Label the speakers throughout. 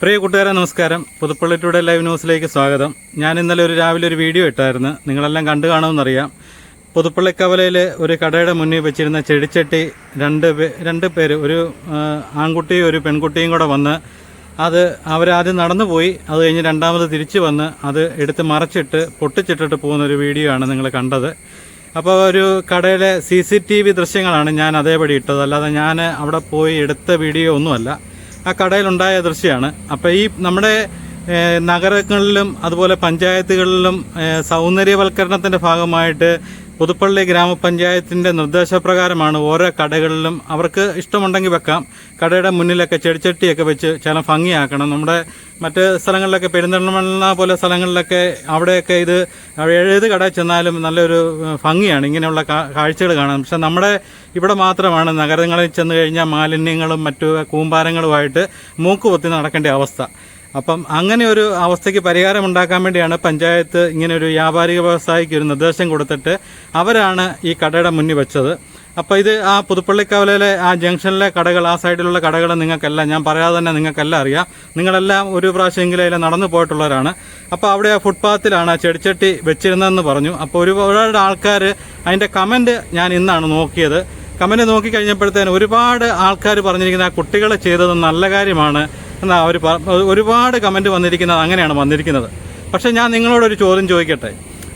Speaker 1: പ്രിയ കൂട്ടുകാരെ നമസ്കാരം. Puthuppally today live ന്യൂസിലേക്ക് സ്വാഗതം. ഞാൻ ഇന്നലെ രാവിലെ ഒരു വീഡിയോ ഇട്ടായിരുന്നു, നിങ്ങളെല്ലാം കണ്ടു കാണുമെന്നറിയാം. പുതുപ്പള്ളി കവലയിൽ ഒരു കടയുടെ മുന്നിൽ വെച്ചിരുന്ന ചെടിച്ചട്ടി രണ്ട് പേര്, ഒരു ആൺകുട്ടിയും ഒരു പെൺകുട്ടിയും കൂടെ വന്ന് അത് അവരാദ്യം നടന്നുപോയി, അത് കഴിഞ്ഞ് രണ്ടാമത് തിരിച്ചു വന്ന് അത് എടുത്ത് മറച്ചിട്ട് പൊട്ടിച്ചിട്ടിട്ട് പോകുന്നൊരു വീഡിയോ ആണ് നിങ്ങൾ കണ്ടത്. അപ്പോൾ ഒരു കടയിലെ CCTV ദൃശ്യങ്ങളാണ് ഞാൻ അതേപടി ഇട്ടത്, അല്ലാതെ ഞാൻ അവിടെ പോയി എടുത്ത വീഡിയോ ഒന്നുമല്ല. ആ കടയിലുണ്ടായ ദൃശ്യമാണ്. അപ്പോൾ ഈ നമ്മുടെ നഗരങ്ങളിലും അതുപോലെ പഞ്ചായത്തുകളിലും സൗന്ദര്യവൽക്കരണത്തിൻ്റെ ഭാഗമായിട്ട് പുതുപ്പള്ളി ഗ്രാമപഞ്ചായത്തിൻ്റെ നിർദ്ദേശപ്രകാരമാണ് ഓരോ കടകളിലും അവർക്ക് ഇഷ്ടമുണ്ടെങ്കിൽ വെക്കാം, കടയുടെ മുന്നിലൊക്കെ ചെടിച്ചട്ടിയൊക്കെ വെച്ച് ചില ഭംഗിയാക്കണം. നമ്മുടെ മറ്റ് സ്ഥലങ്ങളിലൊക്കെ പെരിന്തൽമണ്ണ പോലെ സ്ഥലങ്ങളിലൊക്കെ അവിടെയൊക്കെ ഇത് ഏത് കടയിൽ ചെന്നാലും നല്ലൊരു ഭംഗിയാണ് ഇങ്ങനെയുള്ള കാഴ്ചകൾ കാണാൻ. പക്ഷെ നമ്മുടെ ഇവിടെ മാത്രമാണ് നഗരങ്ങളിൽ ചെന്ന് കഴിഞ്ഞാൽ മാലിന്യങ്ങളും മറ്റു കൂമ്പാരങ്ങളുമായിട്ട് മൂക്കുപൊത്തി നടക്കേണ്ട അവസ്ഥ. അപ്പം അങ്ങനെ ഒരു അവസ്ഥയ്ക്ക് പരിഹാരം ഉണ്ടാക്കാൻ വേണ്ടിയാണ് പഞ്ചായത്ത് ഇങ്ങനെ ഒരു വ്യാപാരിക വ്യവസായിക്ക് ഒരു നിർദ്ദേശം കൊടുത്തിട്ട് അവരാണ് ഈ കടയുടെ മുന്നിൽ വെച്ചത്. അപ്പോൾ ഇത് ആ പുതുപ്പള്ളിക്കവലയിലെ ആ ജംഗ്ഷനിലെ കടകൾ, ആ സൈഡിലുള്ള കടകൾ നിങ്ങൾക്കെല്ലാം, ഞാൻ പറയാതെ തന്നെ നിങ്ങൾക്കെല്ലാം അറിയാം, നിങ്ങളെല്ലാം ഒരു പ്രാവശ്യമെങ്കിലും അതിൽ നടന്നു പോയിട്ടുള്ളവരാണ്. അപ്പോൾ അവിടെ ആ ഫുട്പാത്തിലാണ് ആ ചെടിച്ചട്ടി വെച്ചിരുന്നതെന്ന് പറഞ്ഞു. അപ്പോൾ ഒരുപാട് ആൾക്കാർ അതിൻ്റെ കമൻറ്റ് ഞാൻ ഇന്നാണ് നോക്കിയത്. കമൻറ്റ് നോക്കിക്കഴിഞ്ഞപ്പോഴത്തേന് ഒരുപാട് ആൾക്കാർ പറഞ്ഞിരിക്കുന്നത് ആ കുട്ടികൾ ചെയ്തത് നല്ല കാര്യമാണ് എന്നാ അവർ ഒരുപാട് കമൻറ്റ് വന്നിരിക്കുന്നത്, അങ്ങനെയാണ് വന്നിരിക്കുന്നത്. പക്ഷേ ഞാൻ നിങ്ങളോടൊരു ചോദ്യം ചോദിക്കട്ടെ.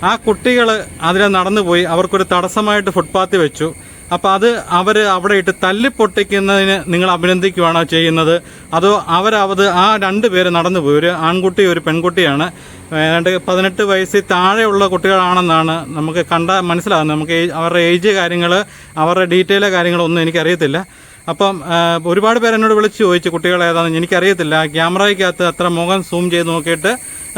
Speaker 1: ആ കുട്ടികൾ അതിൽ നടന്നുപോയി, അവർക്കൊരു തടസ്സമായിട്ട് ഫുട്പാത്തിൽ വെച്ചു. അപ്പോൾ അത് അവർ അവിടെ ഇട്ട് തല്ലിപ്പൊട്ടിക്കുന്നതിന് നിങ്ങൾ അഭിനന്ദിക്കുകയാണോ ചെയ്യുന്നത്, അതോ ആ രണ്ടുപേര് നടന്നുപോയി, ഒരു ആൺകുട്ടി ഒരു പെൺകുട്ടിയാണ്, 18 വയസ്സിൽ താഴെയുള്ള കുട്ടികളാണെന്നാണ് നമുക്ക് മനസ്സിലാകുന്നത്. നമുക്ക് അവരുടെ ഏജ് കാര്യങ്ങൾ, അവരുടെ ഡീറ്റെയിൽ കാര്യങ്ങളൊന്നും എനിക്കറിയത്തില്ല. അപ്പം ഒരുപാട് പേര് എന്നോട് വിളിച്ച് ചോദിച്ചു കുട്ടികൾ ഏതാണെന്ന്. എനിക്കറിയത്തില്ല, ക്യാമറയ്ക്കകത്ത് അത്ര മുഖം സൂം ചെയ്ത് നോക്കിയിട്ട്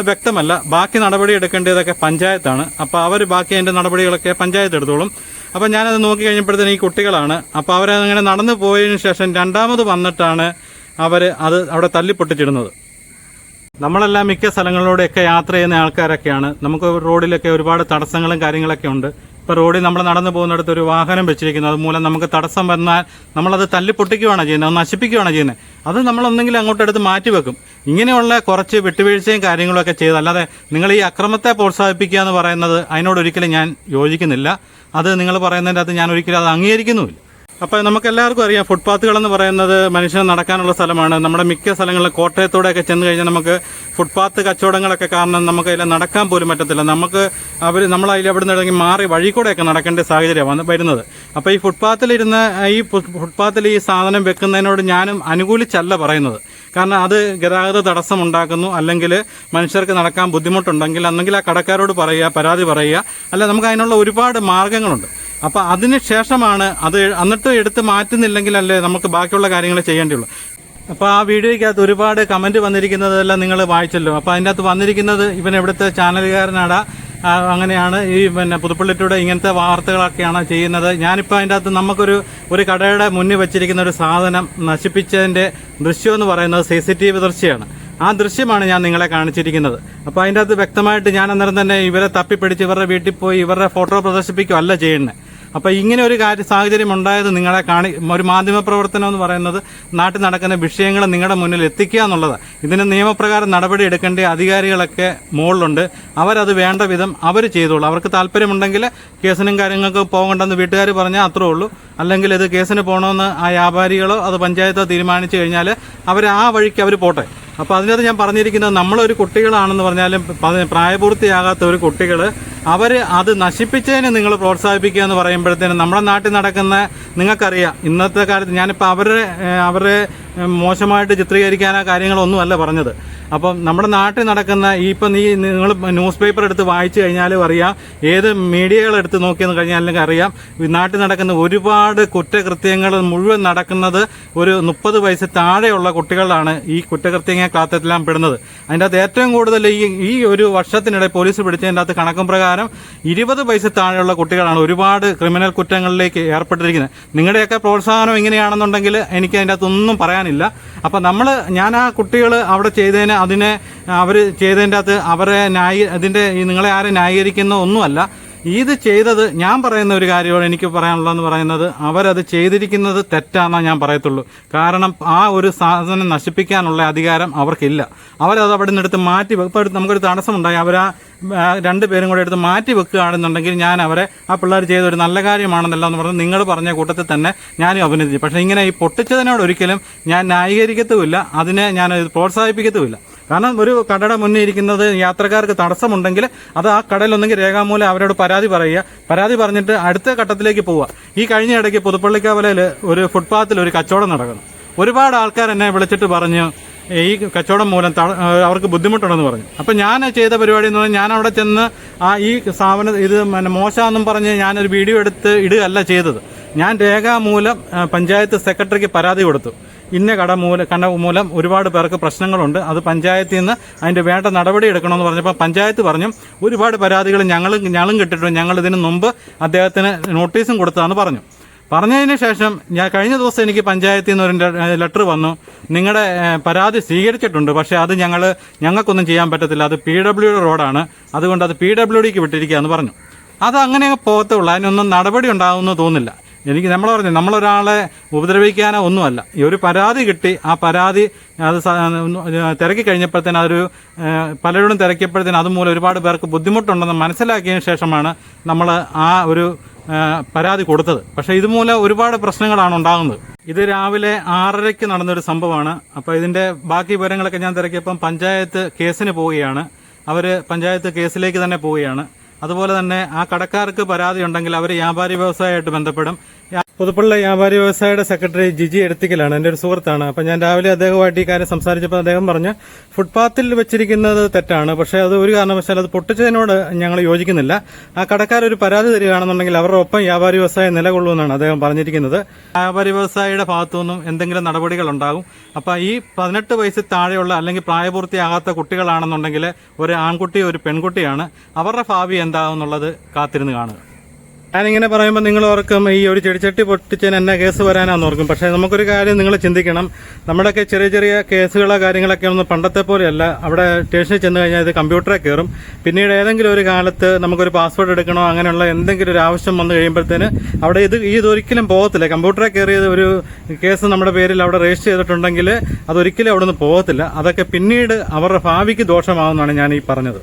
Speaker 1: വ്യക്തമല്ല. ബാക്കി നടപടി എടുക്കേണ്ടതൊക്കെ പഞ്ചായത്താണ്. അപ്പോൾ അവർ ബാക്കി അതിൻ്റെ നടപടികളൊക്കെ പഞ്ചായത്ത് എടുത്തോളും. അപ്പം ഞാനത് നോക്കി കഴിഞ്ഞപ്പോഴത്തേന് ഈ കുട്ടികളാണ്. അപ്പോൾ അവരങ്ങനെ നടന്നു പോയതിനു ശേഷം രണ്ടാമത് വന്നിട്ടാണ് അത് അവിടെ തല്ലിപ്പൊട്ടിച്ചിടുന്നത്. നമ്മളെല്ലാം മിക്ക സ്ഥലങ്ങളിലൂടെയൊക്കെ യാത്ര ചെയ്യുന്ന ആൾക്കാരൊക്കെയാണ്. നമുക്ക് റോഡിലൊക്കെ ഒരുപാട് തടസ്സങ്ങളും കാര്യങ്ങളൊക്കെ ഉണ്ട്. ഇപ്പോൾ റോഡിൽ നമ്മൾ നടന്നു പോകുന്നിടത്ത് ഒരു വാഹനം വെച്ചിരിക്കുന്നത്, അതുമൂലം നമുക്ക് തടസ്സം വന്നാൽ നമ്മളത് തല്ലിപ്പൊട്ടിക്കുകയാണ് ചെയ്യുന്നത്, അത് നശിപ്പിക്കുകയാണ് ചെയ്യുന്നത്. അത് നമ്മളൊന്നെങ്കിലും അങ്ങോട്ടെടുത്ത് മാറ്റിവെക്കും. ഇങ്ങനെയുള്ള കുറച്ച് വിട്ടുവീഴ്ചയും കാര്യങ്ങളൊക്കെ ചെയ്ത്, അല്ലാതെ നിങ്ങൾ ഈ അക്രമത്തെ പ്രോത്സാഹിപ്പിക്കുക എന്ന് പറയുന്നത് അതിനോടൊരിക്കലും ഞാൻ യോജിക്കുന്നില്ല. അത് നിങ്ങൾ പറയുന്നതിൻ്റെ അകത്ത് ഞാൻ ഒരിക്കലും അത് അംഗീകരിക്കുന്നുമില്ല. അപ്പോൾ നമുക്കെല്ലാവർക്കും അറിയാം, ഫുട്പാത്തുകളെന്ന് പറയുന്നത് മനുഷ്യന് നടക്കാനുള്ള സ്ഥലമാണ്. നമ്മുടെ മിക്ക സ്ഥലങ്ങളിൽ കോട്ടയത്തോടെയൊക്കെ ചെന്ന് കഴിഞ്ഞാൽ നമുക്ക് ഫുട്പാത്ത് കച്ചവടങ്ങളൊക്കെ കാരണം നമുക്ക് അതിൽ നടക്കാൻ പോലും പറ്റത്തില്ല. നമ്മളതിൽ അവിടെ നിന്ന് മാറി വഴി കൂടെയൊക്കെ നടക്കേണ്ട സാഹചര്യമാണ് വരുന്നത്. അപ്പോൾ ഈ ഫുട്പാത്തിൽ ഈ സാധനം വെക്കുന്നതിനോട് ഞാനും അനുകൂലിച്ചല്ല പറയുന്നത്. കാരണം അത് ഗതാഗത തടസ്സം ഉണ്ടാക്കുന്നു, അല്ലെങ്കിൽ മനുഷ്യർക്ക് നടക്കാൻ ബുദ്ധിമുട്ടുണ്ടെങ്കിൽ അന്നെങ്കിൽ ആ കടക്കാരോട് പറയുക, പരാതി പറയുക, അല്ല നമുക്ക് അതിനുള്ള ഒരുപാട് മാർഗങ്ങളുണ്ട്. അപ്പോൾ അതിന് ശേഷമാണ് അത്, എന്നിട്ട് എടുത്ത് മാറ്റുന്നില്ലെങ്കിൽ അല്ലേ നമുക്ക് ബാക്കിയുള്ള കാര്യങ്ങൾ ചെയ്യേണ്ടിയുള്ളൂ. അപ്പോൾ ആ വീഡിയോയ്ക്കകത്ത് ഒരുപാട് കമൻറ്റ് വന്നിരിക്കുന്നതെല്ലാം നിങ്ങൾ വായിച്ചല്ലോ. അപ്പോൾ അതിൻ്റെ അകത്ത് വന്നിരിക്കുന്നത് ഇവൻ എവിടുത്തെ ചാനലുകാരനാടാ, അങ്ങനെയാണ് ഈ പുതുപ്പള്ളി ടുഡേ ഇങ്ങനത്തെ വാർത്തകളൊക്കെയാണ് ചെയ്യുന്നത്. ഞാനിപ്പോൾ അതിൻ്റെ അകത്ത് നമുക്കൊരു കടയുടെ മുന്നിൽ വെച്ചിരിക്കുന്ന ഒരു സാധനം നശിപ്പിച്ചതിൻ്റെ ദൃശ്യം എന്ന് പറയുന്നത് CCTV ദൃശ്യമാണ്. ആ ദൃശ്യമാണ് ഞാൻ നിങ്ങളെ കാണിച്ചിരിക്കുന്നത്. അപ്പോൾ അതിൻ്റെ അകത്ത് വ്യക്തമായിട്ട് ഞാൻ അന്നേരം തന്നെ ഇവരെ തപ്പിപ്പിടിച്ച് ഇവരുടെ വീട്ടിൽ പോയി ഇവരുടെ ഫോട്ടോ പ്രദർശിപ്പിക്കുകയല്ല ചെയ്യുന്നത്. അപ്പോൾ ഇങ്ങനെ ഒരു സാഹചര്യം ഉണ്ടായത് നിങ്ങളെ ഒരു മാധ്യമപ്രവർത്തനം എന്ന് പറയുന്നത് നാട്ടിൽ നടക്കുന്ന വിഷയങ്ങൾ നിങ്ങളുടെ മുന്നിൽ എത്തിക്കുക എന്നുള്ളതാണ്. ഇതിന് നിയമപ്രകാരം നടപടി എടുക്കേണ്ട അധികാരികളൊക്കെ മുകളിലുണ്ട്. അവരത് വേണ്ട വിധം അവർ ചെയ്തോളൂ. അവർക്ക് താല്പര്യമുണ്ടെങ്കിൽ കേസിനും കാര്യങ്ങൾക്ക് പോകണ്ടെന്ന് വീട്ടുകാർ പറഞ്ഞാൽ അത്രേ ഉള്ളൂ. അല്ലെങ്കിൽ ഇത് കേസിന് പോകണമെന്ന് ആ വ്യാപാരികളോ അത് പഞ്ചായത്തോ തീരുമാനിച്ചു കഴിഞ്ഞാൽ അവർ ആ വഴിക്ക് അവർ പോട്ടെ. അപ്പോൾ അതിനകത്ത് ഞാൻ പറഞ്ഞിരിക്കുന്നത്, നമ്മളൊരു കുട്ടികളാണെന്ന് പറഞ്ഞാലും പ്രായപൂർത്തിയാകാത്ത ഒരു കുട്ടികൾ അത് നശിപ്പിച്ചതിന് നിങ്ങൾ പ്രോത്സാഹിപ്പിക്കുക എന്ന് പറയുമ്പോഴത്തേനും നമ്മുടെ നാട്ടിൽ നടക്കുന്ന, നിങ്ങൾക്കറിയാം ഇന്നത്തെ കാലത്ത്, ഞാനിപ്പോൾ അവരെ മോശമായിട്ട് ചിത്രീകരിക്കാനോ കാര്യങ്ങളൊന്നുമല്ല പറഞ്ഞത്. അപ്പം നമ്മുടെ നാട്ടിൽ നടക്കുന്ന നിങ്ങൾ ന്യൂസ് പേപ്പർ എടുത്ത് വായിച്ചു കഴിഞ്ഞാലും അറിയാം, ഏത് മീഡിയകൾ എടുത്ത് നോക്കിയെന്ന് കഴിഞ്ഞാൽ അല്ലെങ്കിൽ അറിയാം, നാട്ടിൽ നടക്കുന്ന ഒരുപാട് കുറ്റകൃത്യങ്ങൾ മുഴുവൻ നടക്കുന്നത് ഒരു 30 വയസ്സിൽ താഴെയുള്ള കുട്ടികളാണ് ഈ കുറ്റകൃത്യങ്ങൾക്കകത്തെല്ലാം പെടുന്നത്. അതിൻ്റെ അകത്ത് ഏറ്റവും കൂടുതൽ ഈ ഒരു വർഷത്തിനിടെ പോലീസ് പിടിച്ചതിൻ്റെ അകത്ത് കണക്കും പ്രകാരം 20 വയസ്സിൽ താഴെയുള്ള കുട്ടികളാണ് ഒരുപാട് ക്രിമിനൽ കുറ്റങ്ങളിലേക്ക് ഏർപ്പെട്ടിരിക്കുന്നത്. നിങ്ങളുടെയൊക്കെ പ്രോത്സാഹനം ഇങ്ങനെയാണെന്നുണ്ടെങ്കിൽ എനിക്ക് അതിൻ്റെ അകത്തൊന്നും പറയാനില്ല. അപ്പം ഞാൻ ആ കുട്ടികൾ അവിടെ ചെയ്തതിന് അവർ ചെയ്തതിൻ്റെ അകത്ത് നിങ്ങളെ ആരും ന്യായീകരിക്കുന്ന ഒന്നുമല്ല. ഇത് ചെയ്തത് ഞാൻ പറയുന്ന ഒരു കാര്യമാണ് എനിക്ക് പറയാനുള്ളതെന്ന് പറയുന്നത്, അവരത് ചെയ്തിരിക്കുന്നത് തെറ്റാണെന്നാണ് ഞാൻ പറയത്തുള്ളൂ. കാരണം ആ ഒരു സാധനം നശിപ്പിക്കാനുള്ള അധികാരം അവർക്കില്ല. അവരത് അവിടെ നിന്ന് എടുത്ത് മാറ്റി ഇപ്പോൾ നമുക്കൊരു തടസ്സമുണ്ടായി, അവരാ രണ്ടുപേരും കൂടെ എടുത്ത് മാറ്റി വെക്കുകയാണെന്നുണ്ടെങ്കിൽ ഞാൻ അവരെ ആ പിള്ളേർ ചെയ്ത ഒരു നല്ല കാര്യമാണെന്നല്ല എന്ന് പറഞ്ഞ് നിങ്ങൾ പറഞ്ഞ കൂട്ടത്തിൽ തന്നെ ഞാനും അഭിനന്ദിച്ചു. പക്ഷേ ഇങ്ങനെ ഈ പൊട്ടിച്ചതിനോട് ഒരിക്കലും ഞാൻ ന്യായീകരിക്കത്തുമില്ല, അതിനെ ഞാൻ പ്രോത്സാഹിപ്പിക്കത്തുമില്ല. കാരണം ഒരു കടയുടെ മുന്നിൽ ഇരിക്കുന്നത് യാത്രക്കാർക്ക് തടസ്സമുണ്ടെങ്കിൽ അത് ആ കടയിലൊന്നെങ്കിൽ രേഖാമൂലം അവരോട് പരാതി പറയുക, പരാതി പറഞ്ഞിട്ട് അടുത്ത ഘട്ടത്തിലേക്ക് പോവുക. ഈ കഴിഞ്ഞ ഇടയ്ക്ക് പുതുപ്പള്ളിക്കവലയിൽ ഒരു ഫുട്പാത്തിൽ ഒരു കച്ചവടം നടക്കുന്നു. ഒരുപാട് ആൾക്കാർ എന്നെ വിളിച്ചിട്ട് പറഞ്ഞു ഈ കച്ചവടം മൂലം അവർക്ക് ബുദ്ധിമുട്ടുണ്ടെന്ന് പറഞ്ഞു. അപ്പം ഞാൻ ചെയ്ത പരിപാടി എന്ന് പറഞ്ഞാൽ ഞാൻ അവിടെ ചെന്ന് ഈ സ്ഥാപനം ഇത് മോശമാണെന്നും പറഞ്ഞ് ഞാനൊരു വീഡിയോ എടുത്ത് ഇടുകയല്ല ചെയ്തത്. ഞാൻ രേഖാമൂലം പഞ്ചായത്ത് സെക്രട്ടറിക്ക് പരാതി കൊടുത്തു. ഇന്ന കട മൂലം ഒരുപാട് പേർക്ക് പ്രശ്നങ്ങളുണ്ട്, അത് പഞ്ചായത്തിൽ നിന്ന് അതിന്റെ വേണ്ട നടപടി എടുക്കണമെന്ന് പറഞ്ഞപ്പോൾ പഞ്ചായത്ത് പറഞ്ഞു ഒരുപാട് പരാതികൾ ഞങ്ങളും കിട്ടിയിട്ടുണ്ട്, ഞങ്ങൾ ഇതിന് മുമ്പ് അദ്ദേഹത്തിന് നോട്ടീസും കൊടുത്തതാണെന്ന് പറഞ്ഞു. പറഞ്ഞതിന് ശേഷം ഞാൻ കഴിഞ്ഞ ദിവസം എനിക്ക് പഞ്ചായത്തിൽ നിന്ന് ഒരു ലെറ്റർ വന്നു, നിങ്ങളുടെ പരാതി സ്വീകരിച്ചിട്ടുണ്ട്, പക്ഷേ അത് ഞങ്ങൾക്കൊന്നും ചെയ്യാൻ പറ്റത്തില്ല, അത് PWD റോഡാണ്, അതുകൊണ്ട് അത് PWDക്ക് വിട്ടിരിക്കുകയെന്ന് പറഞ്ഞു. അത് അങ്ങനെ പോകത്തുള്ളൂ, അതിനൊന്നും നടപടി ഉണ്ടാകുമെന്ന് തോന്നുന്നില്ല. എനിക്ക് നമ്മൾ പറഞ്ഞു നമ്മളൊരാളെ ഉപദ്രവിക്കാനോ ഒന്നുമല്ല. ഈ ഒരു പരാതി കിട്ടി, ആ പരാതി അത് തിരക്കി കഴിഞ്ഞപ്പോഴത്തേന് അതൊരു പലരോടും തിരക്കിയപ്പോഴത്തേന് അതുമൂലം ഒരുപാട് പേർക്ക് ബുദ്ധിമുട്ടുണ്ടെന്ന് മനസ്സിലാക്കിയതിന് ശേഷമാണ് നമ്മൾ ആ ഒരു പരാതി കൊടുത്തത്. പക്ഷേ ഇതുമൂലം ഒരുപാട് പ്രശ്നങ്ങളാണ് ഉണ്ടാകുന്നത്. ഇത് രാവിലെ 6:30 നടന്നൊരു സംഭവമാണ്. അപ്പോൾ ഇതിന്റെ ബാക്കി വിവരങ്ങളൊക്കെ ഞാൻ തിരക്കിയപ്പം പഞ്ചായത്ത് കേസിന് പോവുകയാണ്, പഞ്ചായത്ത് കേസിലേക്ക് തന്നെ പോവുകയാണ്. അതുപോലെ തന്നെ ആ കടക്കാർക്ക് പരാതി ഉണ്ടെങ്കിൽ അവർ വ്യാപാരി വ്യവസായമായിട്ട് ബന്ധപ്പെടും. പുതുപ്പള്ളി വ്യാപാരി വ്യവസായയുടെ സെക്രട്ടറി ജിജി എടത്തിക്കലാണ്, എൻ്റെ ഒരു സുഹൃത്താണ്. അപ്പം ഞാൻ രാവിലെ അദ്ദേഹമായിട്ട് ഈ കാര്യം സംസാരിച്ചപ്പോൾ അദ്ദേഹം പറഞ്ഞ് ഫുട്പാത്തിൽ വെച്ചിരിക്കുന്നത് തെറ്റാണ്, പക്ഷേ അത് ഒരു കാരണവശാൽ അത് പൊട്ടിച്ചതിനോട് ഞങ്ങൾ യോജിക്കുന്നില്ല. ആ കടക്കാരൊരു പരാതി തരികയാണെന്നുണ്ടെങ്കിൽ അവരുടെ ഒപ്പം വ്യാപാരി വ്യവസായം നിലകൊള്ളുമെന്നാണ് അദ്ദേഹം പറഞ്ഞിരിക്കുന്നത്. വ്യാപാരി വ്യവസായിയുടെ ഭാഗത്തുനിന്നും എന്തെങ്കിലും നടപടികൾ ഉണ്ടാകും. അപ്പം ഈ 18 വയസ്സിൽ താഴെയുള്ള അല്ലെങ്കിൽ പ്രായപൂർത്തിയാകാത്ത കുട്ടികളാണെന്നുണ്ടെങ്കിൽ ഒരു ആൺകുട്ടി ഒരു പെൺകുട്ടിയാണ്, അവരുടെ ഭാവി എന്താകുന്നുള്ളത് കാത്തിരുന്ന് കാണുക. ഞാനിങ്ങനെ പറയുമ്പോൾ നിങ്ങൾ ഓർക്കും ഈ ഒരു ചെടിച്ചട്ടി പൊട്ടിച്ചതിന് എന്നാ കേസ് വരാനാന്ന് ഓർക്കും. പക്ഷേ നമുക്കൊരു കാര്യം നിങ്ങൾ ചിന്തിക്കണം, നമ്മുടെയൊക്കെ ചെറിയ ചെറിയ കേസുകളോ കാര്യങ്ങളൊക്കെ ഒന്നും പണ്ടത്തെ പോലെയല്ല. അവിടെ സ്റ്റേഷനിൽ ചെന്ന് കഴിഞ്ഞാൽ ഇത് കമ്പ്യൂട്ടറിൽ കയറും. പിന്നീട് ഏതെങ്കിലും ഒരു കാലത്ത് നമുക്കൊരു പാസ്വേഡ് എടുക്കണോ അങ്ങനെയുള്ള എന്തെങ്കിലും ഒരു ആവശ്യം വന്നു കഴിയുമ്പോഴത്തേന് അവിടെ ഇതൊരിക്കലും പോകത്തില്ല. കമ്പ്യൂട്ടറിൽ കയറിയത് ഒരു കേസ് നമ്മുടെ പേരിൽ അവിടെ രജിസ്റ്റർ ചെയ്തിട്ടുണ്ടെങ്കിൽ അതൊരിക്കലും അവിടെ നിന്ന് പോകത്തില്ല. അതൊക്കെ പിന്നീട് അവരുടെ ഭാവിക്ക് ദോഷമാകുമെന്നാണ് ഞാൻ ഈ പറഞ്ഞത്.